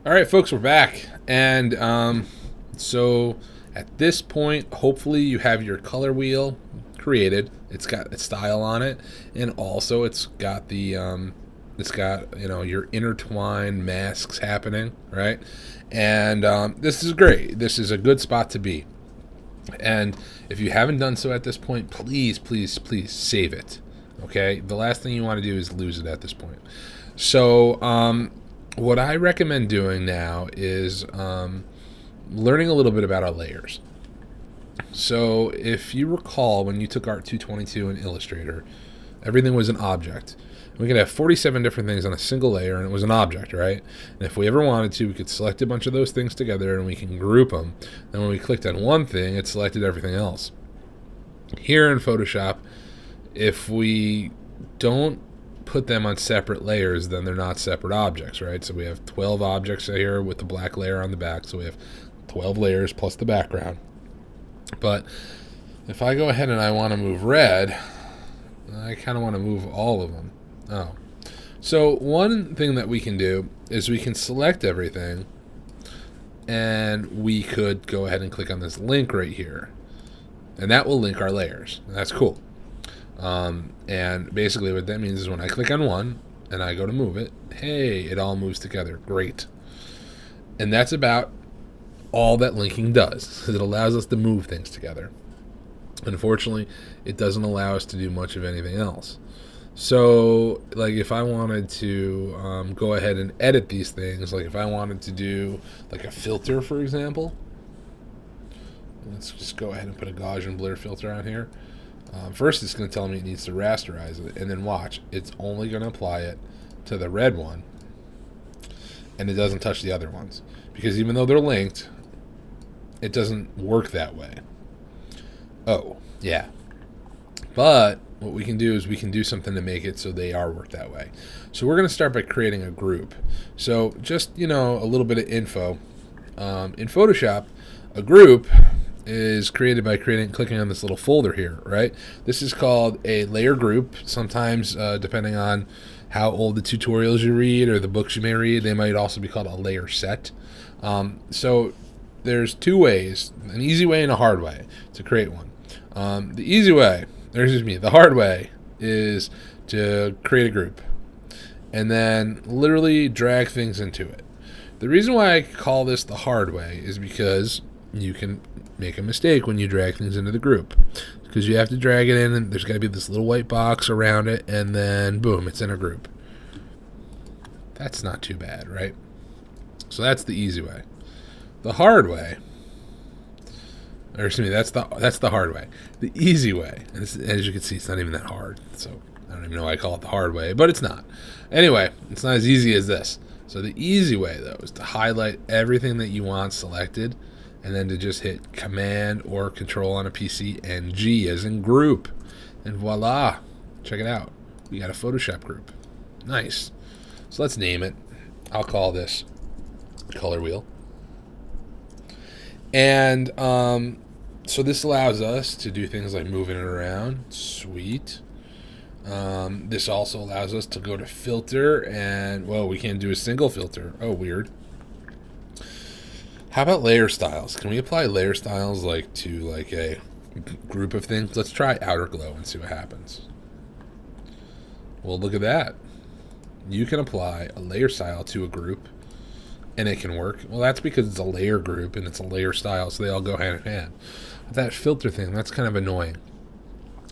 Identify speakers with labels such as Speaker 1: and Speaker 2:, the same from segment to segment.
Speaker 1: All right, folks, we're back. And so at this point, hopefully you have your color wheel created. It's got a style on it, and also it's got your intertwined masks happening, right? And this is great. This is a good spot to be. And if you haven't done so at this point, please, please, please save it. Okay, the last thing you want to do is lose it at this point. So, what I recommend doing now is learning a little bit about our layers. So, if you recall, when you took Art 222 in Illustrator, everything was an object. We could have 47 different things on a single layer, and it was an object, right? And if we ever wanted to, we could select a bunch of those things together, and we can group them. And when we clicked on one thing, it selected everything else. Here in Photoshop, if we don't put them on separate layers, then they're not separate objects, right? So we have 12 objects here with the black layer on the back. So we have 12 layers plus the background. But if I go ahead and I want to move red, I kind of want to move all of them. Oh. So one thing that we can do is we can select everything, and we could go ahead and click on this link right here. And that will link our layers. And that's cool. And basically what that means is when I click on one and I go to move it, hey, it all moves together. Great. And that's about all that linking does. It allows us to move things together. Unfortunately, it doesn't allow us to do much of anything else. So, like, if I wanted to go ahead and edit these things, like if I wanted to do like a filter, for example, let's just go ahead and put a Gaussian blur filter on here. First, it's going to tell me it needs to rasterize it, and then watch. It's only going to apply it to the red one, and it doesn't touch the other ones. Because even though they're linked, it doesn't work that way. Oh, yeah. But what we can do is we can do something to make it so they are work that way. So we're going to start by creating a group. So just, a little bit of info. In Photoshop, a group is created by clicking on this little folder here, right? This is called a layer group. Sometimes, depending on how old the tutorials you read or the books you may read, they might also be called a layer set. So there's two ways, an easy way and a hard way to create one. The hard way is to create a group and then literally drag things into it. The reason why I call this the hard way is because you can make a mistake when you drag things into the group, because you have to drag it in and there's got to be this little white box around it, and then boom, it's in a group. That's not too bad, right? So that's the easy way. The hard way, or excuse me, that's the hard way. The easy way, and as you can see, it's not even that hard. So I don't even know why I call it the hard way, but it's not. Anyway, it's not as easy as this. So the easy way, though, is to highlight everything that you want selected, and then to just hit Command or Control on a PC and G as in group. And voila, check it out. We got a Photoshop group. Nice. So let's name it. I'll call this color wheel. And so this allows us to do things like moving it around. Sweet. This also allows us to go to filter, and well, we can't do a single filter. Oh, weird. How about layer styles? Can we apply layer styles to a group of things? Let's try outer glow and see what happens. Well, look at that. You can apply a layer style to a group and it can work. Well, that's because it's a layer group and it's a layer style, so they all go hand in hand. But that filter thing, that's kind of annoying.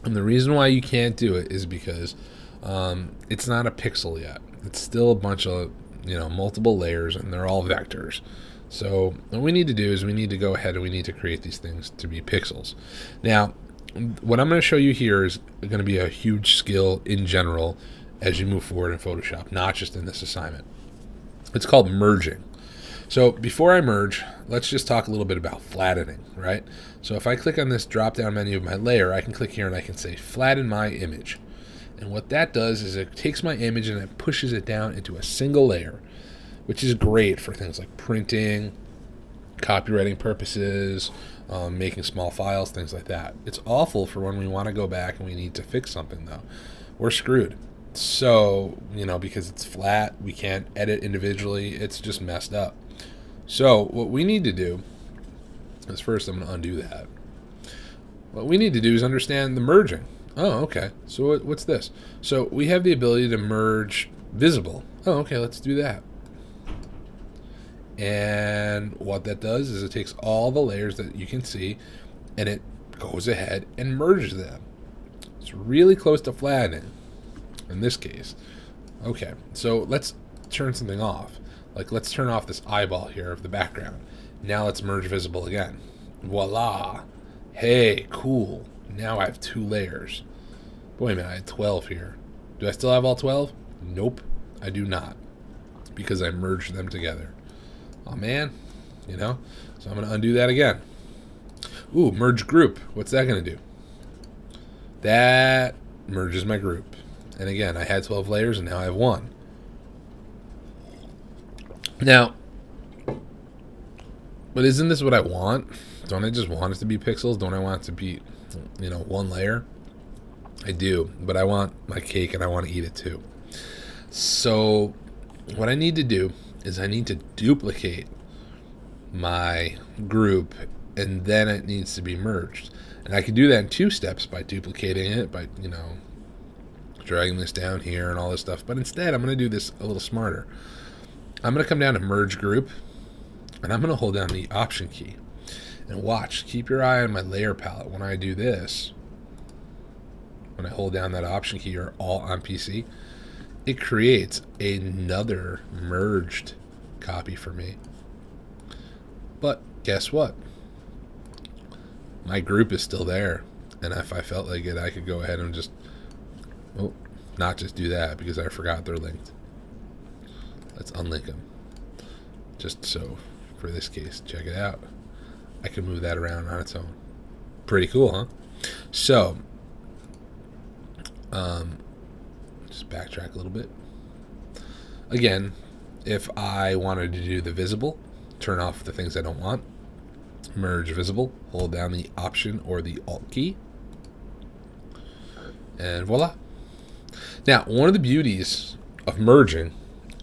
Speaker 1: And the reason why you can't do it is because it's not a pixel yet. It's still a bunch of multiple layers, and they're all vectors. So what we need to do is we need to go ahead and we need to create these things to be pixels. Now, what I'm going to show you here is going to be a huge skill in general as you move forward in Photoshop, not just in this assignment. It's called merging. So before I merge, let's just talk a little bit about flattening, right? So if I click on this drop-down menu of my layer, I can click here and I can say flatten my image. And what that does is it takes my image and it pushes it down into a single layer, which is great for things like printing, copywriting purposes, making small files, things like that. It's awful for when we want to go back and we need to fix something, though. We're screwed. So, because it's flat, we can't edit individually. It's just messed up. So what we need to do is first I'm going to undo that. What we need to do is understand the merging. Oh, okay. So what's this? So we have the ability to merge visible. Oh, okay, let's do that. And what that does is it takes all the layers that you can see and it goes ahead and merges them. It's really close to flattening in this case. Okay, so let's turn something off. Like, let's turn off this eyeball here of the background. Now let's merge visible again. Voila. Hey, cool. Now I have 2 layers. Wait a minute, I had 12 here. Do I still have all 12? Nope, I do not. Because I merged them together. Oh man, So I'm going to undo that again. Ooh, merge group. What's that going to do? That merges my group. And again, I had 12 layers and now I have 1. Now, but isn't this what I want? Don't I just want it to be pixels? Don't I want it to be, 1 layer? I do, but I want my cake and I want to eat it too. So what I need to do is I need to duplicate my group and then it needs to be merged. And I can do that in 2 steps by duplicating it, by, dragging this down here and all this stuff. But instead, I'm going to do this a little smarter. I'm going to come down to merge group and I'm going to hold down the option key. And watch, keep your eye on my layer palette. When I do this, when I hold down that option key or Alt on PC, it creates another merged copy for me. But guess what? My group is still there. And if I felt like it, I could go ahead and just, not just do that because I forgot they're linked. Let's unlink them. Just so, for this case, check it out. I can move that around on its own. Pretty cool, huh? So, just backtrack a little bit. Again, if I wanted to do the visible, turn off the things I don't want, merge visible, hold down the option or the Alt key, and voila. Now, one of the beauties of merging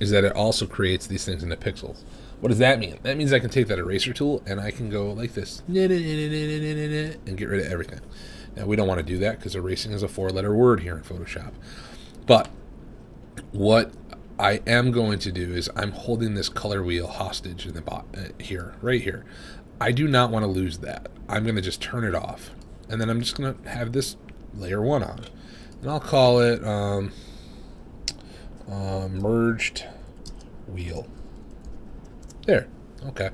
Speaker 1: is that it also creates these things into pixels. What does that mean? That means I can take that eraser tool and I can go like this and get rid of everything. Now, we don't want to do that because erasing is a 4-letter word here in Photoshop. But what I am going to do is I'm holding this color wheel hostage in the here, right here. I do not want to lose that. I'm going to just turn it off. And then I'm just going to have this layer 1 on. And I'll call it merged wheel. There. Okay.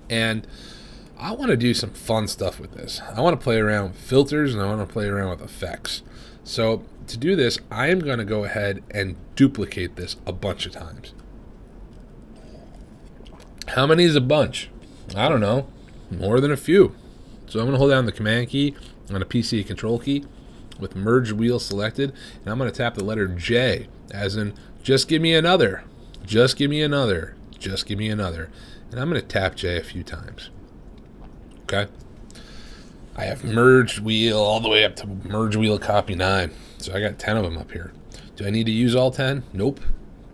Speaker 1: And I want to do some fun stuff with this. I want to play around with filters and I want to play around with effects. So to do this, I am going to go ahead and duplicate this a bunch of times. How many is a bunch? I don't know. More than a few. So I'm going to hold down the Command key on a PC Control key with merge wheel selected, and I'm going to tap the letter J, as in just give me another, just give me another, just give me another. And I'm going to tap J a few times. Okay? I have merged wheel all the way up to merge wheel copy 9. So I got 10 of them up here. Do I need to use all 10? Nope.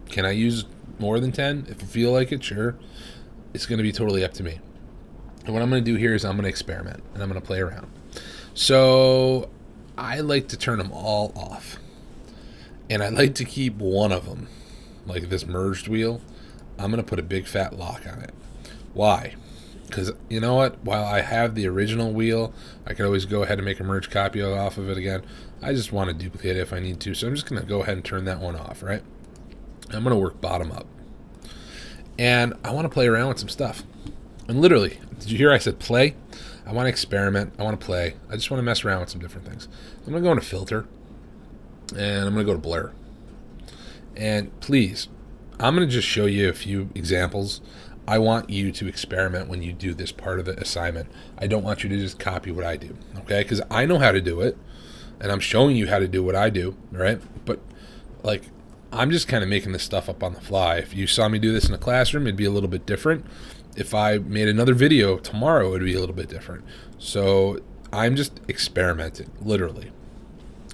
Speaker 1: Can I use more than 10? If I feel like it, sure. It's going to be totally up to me. And what I'm going to do here is I'm going to experiment and I'm going to play around. So I like to turn them all off. And I like to keep one of them, like this merged wheel. I'm going to put a big fat lock on it. Why? Because you know what? While I have the original wheel, I could always go ahead and make a merge copy off of it again. I just want to duplicate it if I need to. So I'm just going to go ahead and turn that one off, right? I'm going to work bottom up. And I want to play around with some stuff. And literally, did you hear I said play? I want to experiment. I want to play. I just want to mess around with some different things. I'm going to go into filter. And I'm going to go to blur. And please, I'm going to just show you a few examples. I want you to experiment when you do this part of the assignment. I don't want you to just copy what I do, okay? Because I know how to do it, and I'm showing you how to do what I do, right? But, like, I'm just kind of making this stuff up on the fly. If you saw me do this in a classroom, it'd be a little bit different. If I made another video tomorrow, it would be a little bit different. So I'm just experimenting, literally.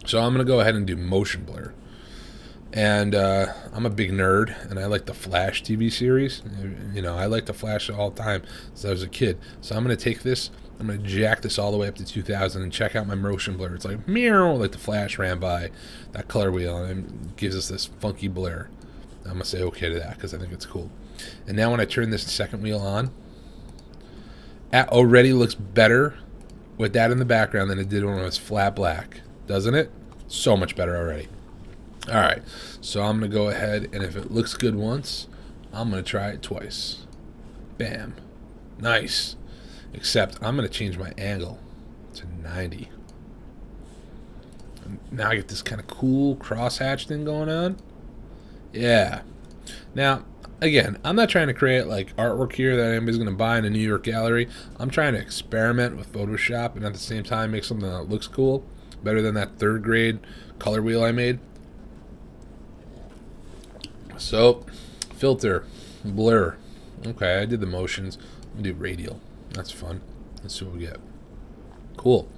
Speaker 1: So I'm going to go ahead and do motion blur. And I'm a big nerd, and I like the Flash TV series. You know, I like the Flash all the time since I was a kid. So I'm going to take this, I'm going to jack this all the way up to 2000 and check out my motion blur. It's like, meow, like the Flash ran by that color wheel, and it gives us this funky blur. I'm going to say okay to that because I think it's cool. And now when I turn this second wheel on, it already looks better with that in the background than it did when it was flat black. Doesn't it? So much better already. All right, so I'm going to go ahead, and if it looks good once, I'm going to try it twice. Bam. Nice. Except I'm going to change my angle to 90. And now I get this kind of cool crosshatch thing going on. Yeah. Now, again, I'm not trying to create like artwork here that anybody's going to buy in a New York gallery. I'm trying to experiment with Photoshop and at the same time make something that looks cool, better than that third grade color wheel I made. So, filter, blur. Okay, I did the motions. I'm gonna do radial. That's fun. Let's see what we get. Cool.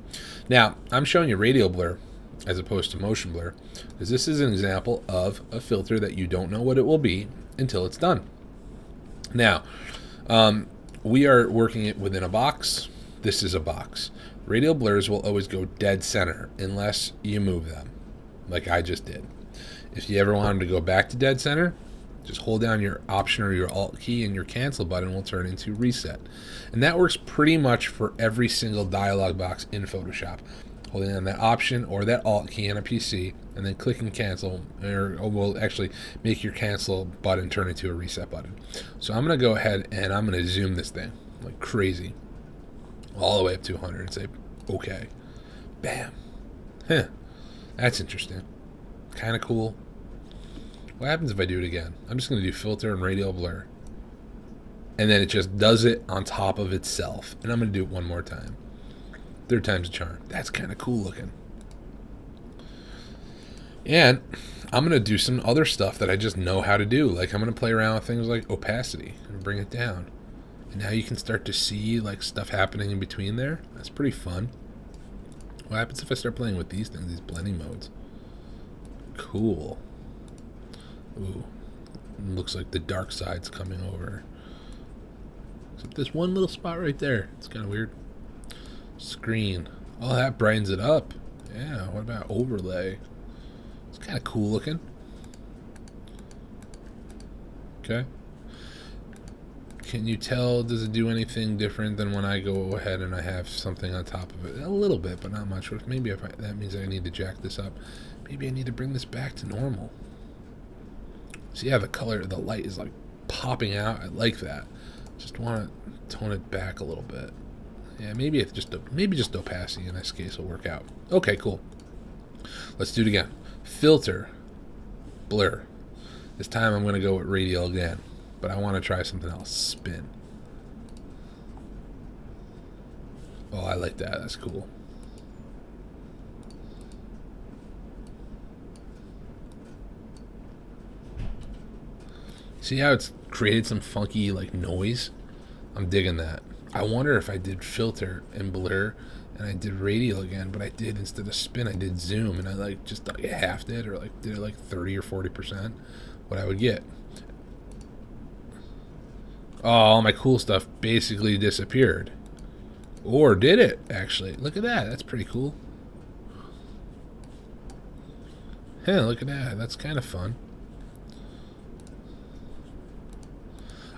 Speaker 1: Now, I'm showing you radial blur as opposed to motion blur because this is an example of a filter that you don't know what it will be until it's done. Now, we are working it within a box. This is a box. Radial blurs will always go dead center unless you move them, like I just did. If you ever wanted to go back to dead center, just hold down your Option or your Alt key and your cancel button will turn into reset. And that works pretty much for every single dialog box in Photoshop. Holding down that Option or that Alt key on a PC and then clicking cancel will actually make your cancel button turn into a reset button. So I'm going to go ahead and I'm going to zoom this thing like crazy all the way up to 100 and say, okay. Bam. Huh. That's interesting. Kind of cool. What happens if I do it again? I'm just going to do filter and radial blur. And then it just does it on top of itself. And I'm going to do it one more time. Third time's a charm. That's kind of cool looking. And I'm going to do some other stuff that I just know how to do. Like I'm going to play around with things like opacity and bring it down. And now you can start to see like stuff happening in between there. That's pretty fun. What happens if I start playing with these things, these blending modes? Cool. Ooh. Looks like the dark side's coming over. Except this one little spot right there. It's kind of weird. Screen. Oh, that brightens it up. Yeah, what about overlay? It's kind of cool looking. Okay. Can you tell, does it do anything different than when I go ahead and I have something on top of it? A little bit, but not much. Maybe if that means I need to jack this up. Maybe I need to bring this back to normal. See how the color, the light is like popping out? I like that. Just want to tone it back a little bit. Yeah, maybe just opacity in this case will work out. Okay, cool. Let's do it again. Filter, blur. This time I'm going to go with radial again, but I want to try something else. Spin. Oh, I like that. That's cool. See how it's created some funky like noise? I'm digging that. I wonder if I did filter and blur and I did radial again, but I did, instead of spin, I did zoom, and I like just like halved it or like did it like 30 or 40%, what I would get. Oh, all my cool stuff basically disappeared. Or did it, actually? Look at that. That's pretty cool. Yeah, look at that. That's kind of fun.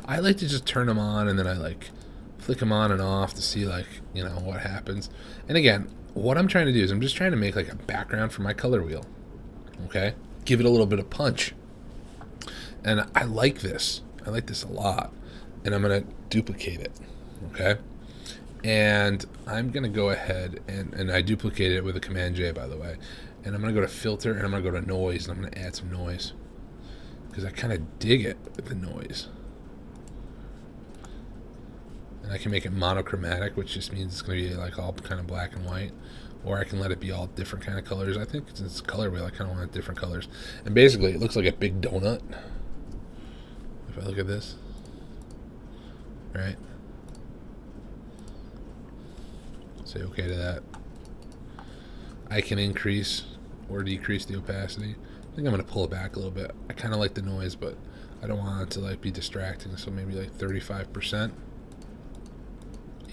Speaker 1: I like to just turn them on and then I like flick them on and off to see like, you know, what happens. And again, what I'm trying to do is I'm just trying to make like a background for my color wheel. Okay? Give it a little bit of punch. And I like this. I like this a lot. And I'm going to duplicate it. Okay? And I'm going to go ahead and I duplicate it with a Command J, by the way. And I'm going to go to filter and I'm going to go to noise and I'm going to add some noise. Because I kind of dig it with the noise. And I can make it monochromatic, which just means it's going to be like all kind of black and white. Or I can let it be all different kind of colors. I think since it's color wheel, I kind of want different colors. And basically, it looks like a big donut. If I look at this. Right? Say okay to that. I can increase or decrease the opacity. think I'm gonna pull it back a little bit. I kind of like the noise, but I don't want it to like be distracting. So maybe like 35%.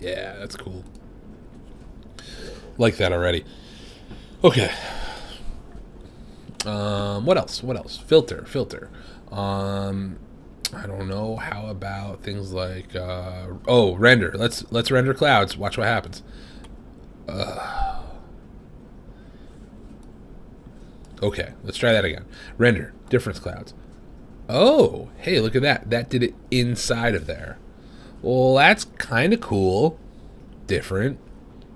Speaker 1: Yeah, that's cool. Like that already. Okay. What else? What else? Filter. I don't know. How about things like render. Let's render clouds. Watch what happens. Okay, let's try that again. Render difference clouds. Oh, hey, look at that. That did it inside of there. Well, that's kind of cool. Different.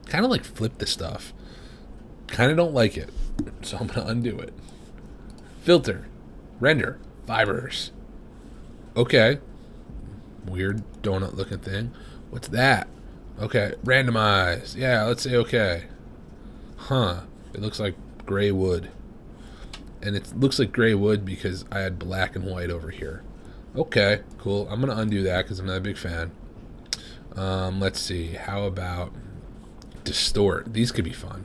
Speaker 1: Kind of like flip the stuff. Kind of don't like it. So I'm going to undo it. Filter. Render. Fibers. Okay. Weird donut looking thing. What's that? Okay. Randomize. Yeah, let's say okay. Huh. It looks like gray wood. And it looks like gray wood because I had black and white over here. Okay, cool. I'm going to undo that because I'm not a big fan. Let's see. How about distort? These could be fun.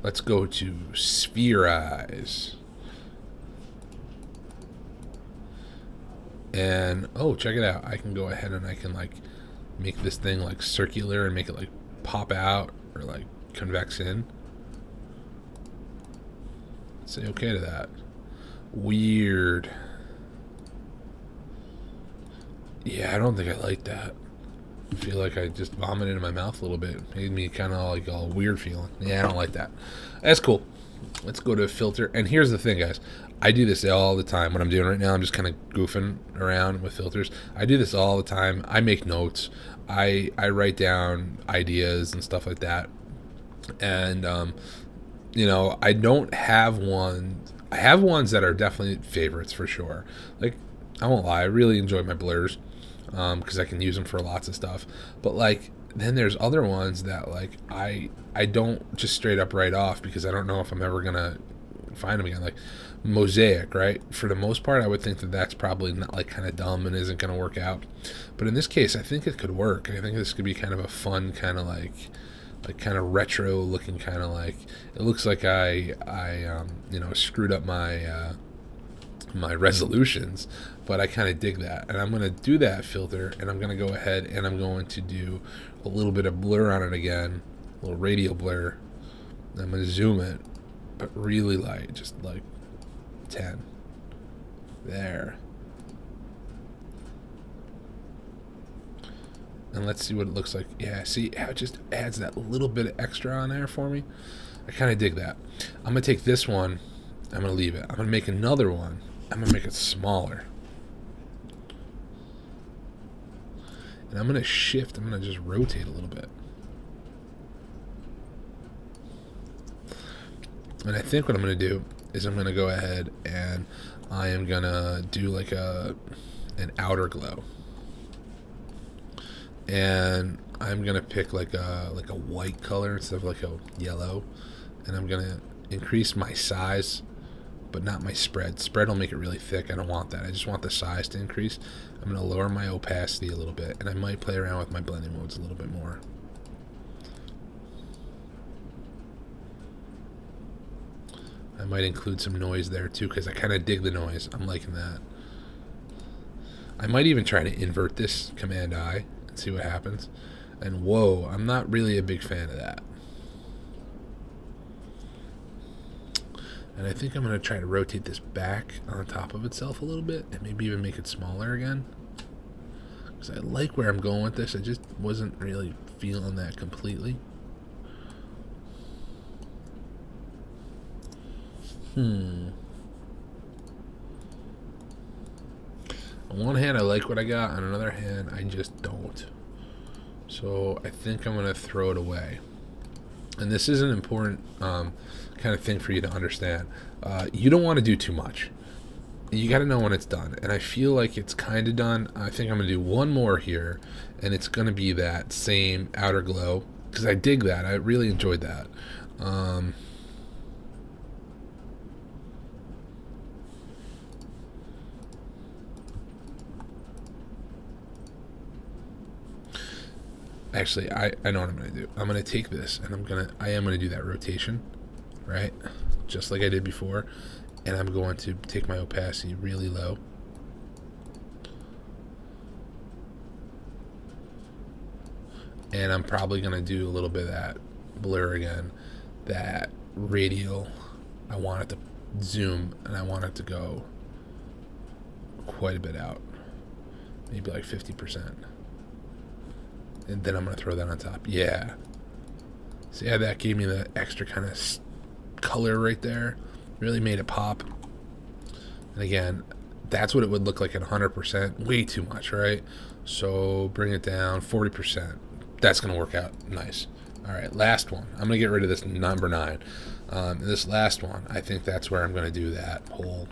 Speaker 1: Let's go to spherize. And, oh, check it out. I can go ahead and I can, like, make this thing, like, circular and make it, like, pop out or, like, convex in. Say okay to that. Weird. Yeah, I don't think I like that. I feel like I just vomited in my mouth a little bit. Made me kind of like all weird feeling. Yeah, I don't like that. That's cool. Let's go to filter. And here's the thing, guys. I do this all the time. What I'm doing right now, I'm just kind of goofing around with filters. I do this all the time. I make notes. I write down ideas and stuff like that. And, you know, I don't have one. I have ones that are definitely favorites for sure. Like, I won't lie. I really enjoy my blurs because I can use them for lots of stuff. But, like, then there's other ones that, like, I don't just straight up write off because I don't know if I'm ever going to find them again. Like, mosaic, right? For the most part, I would think that that's probably not, like, kind of dumb and isn't going to work out. But in this case, I think it could work. I think this could be kind of a fun kind of, like kind of retro looking kind of like it looks like I you know, screwed up my my resolutions, but I kind of dig that. And I'm going to do that filter, and I'm going to go ahead and I'm going to do a little bit of blur on it again, a little radial blur. I'm going to zoom it, but really light, just like 10 there. And let's see what it looks like. Yeah, see how it just adds that little bit of extra on there for me? I kind of dig that. I'm going to take this one. I'm going to leave it. I'm going to make another one. I'm going to make it smaller. And I'm going to shift. I'm going to just rotate a little bit. And I think what I'm going to do is I'm going to go ahead and I am going to do like an outer glow. And I'm gonna pick like a white color instead of like a yellow, and I'm gonna increase my size, but not my spread. Spread will make it really thick. I don't want that. I just want the size to increase. I'm gonna lower my opacity a little bit, and I might play around with my blending modes a little bit more. I might include some noise there too, because I kind of dig the noise. I'm liking that. I might even try to invert this Command I. See what happens. And whoa, I'm not really a big fan of that. And I think I'm going to try to rotate this back on top of itself a little bit and maybe even make it smaller again. Because I like where I'm going with this. I just wasn't really feeling that completely. On one hand, I like what I got. On another hand, I just don't. So I think I'm going to throw it away. And this is an important kind of thing for you to understand. You don't want to do too much. You got to know when it's done. And I feel like it's kind of done. I think I'm going to do one more here. And it's going to be that same outer glow. Because I dig that. I really enjoyed that. Actually, I know what I'm going to do. I'm going to take this and I am going to do that rotation, right? Just like I did before. And I'm going to take my opacity really low. And I'm probably going to do a little bit of that blur again. That radial, I want it to zoom, and I want it to go quite a bit out. Maybe like 50%. And then I'm going to throw that on top. Yeah. So yeah, that gave me the extra kind of color right there. Really made it pop. And again, that's what it would look like at 100%. Way too much, right? So bring it down 40%. That's going to work out nice. All right, last one. I'm going to get rid of this number 9. This last one, I think that's where I'm going to do that whole,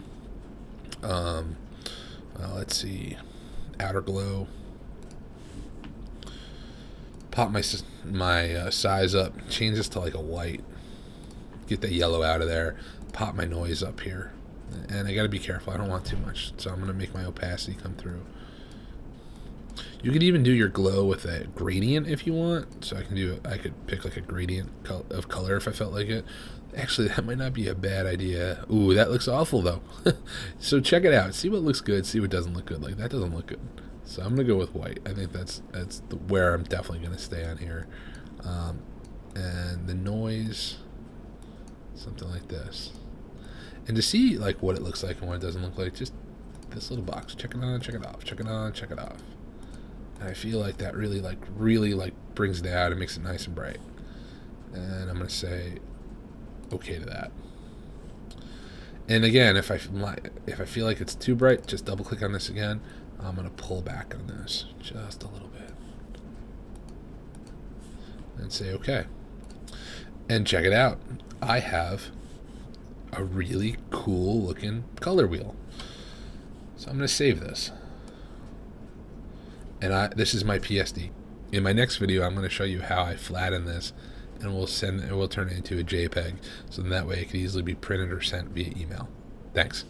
Speaker 1: let's see, outer glow. Pop my size up, change this to like a white, get the yellow out of there, pop my noise up here, and I got to be careful, I don't want too much, so I'm going to make my opacity come through. You could even do your glow with a gradient if you want, so I could pick like a gradient of color if I felt like it. Actually, that might not be a bad idea. Ooh, that looks awful though. So check it out, see what looks good, see what doesn't look good. Like that doesn't look good. So I'm gonna go with white. I think that's where I'm definitely gonna stay on here. And the noise, something like this. And to see like what it looks like and what it doesn't look like, just this little box. Check it on, check it off. Check it on, check it off. And I feel like that really brings it out and makes it nice and bright. And I'm gonna say okay to that. And again, if I feel like it's too bright, just double click on this again. I'm going to pull back on this just a little bit and say okay. And check it out. I have a really cool looking color wheel. So I'm going to save this. And this is my PSD. In my next video, I'm going to show you how I flatten this, and we'll turn it into a JPEG, so that way it can easily be printed or sent via email. Thanks.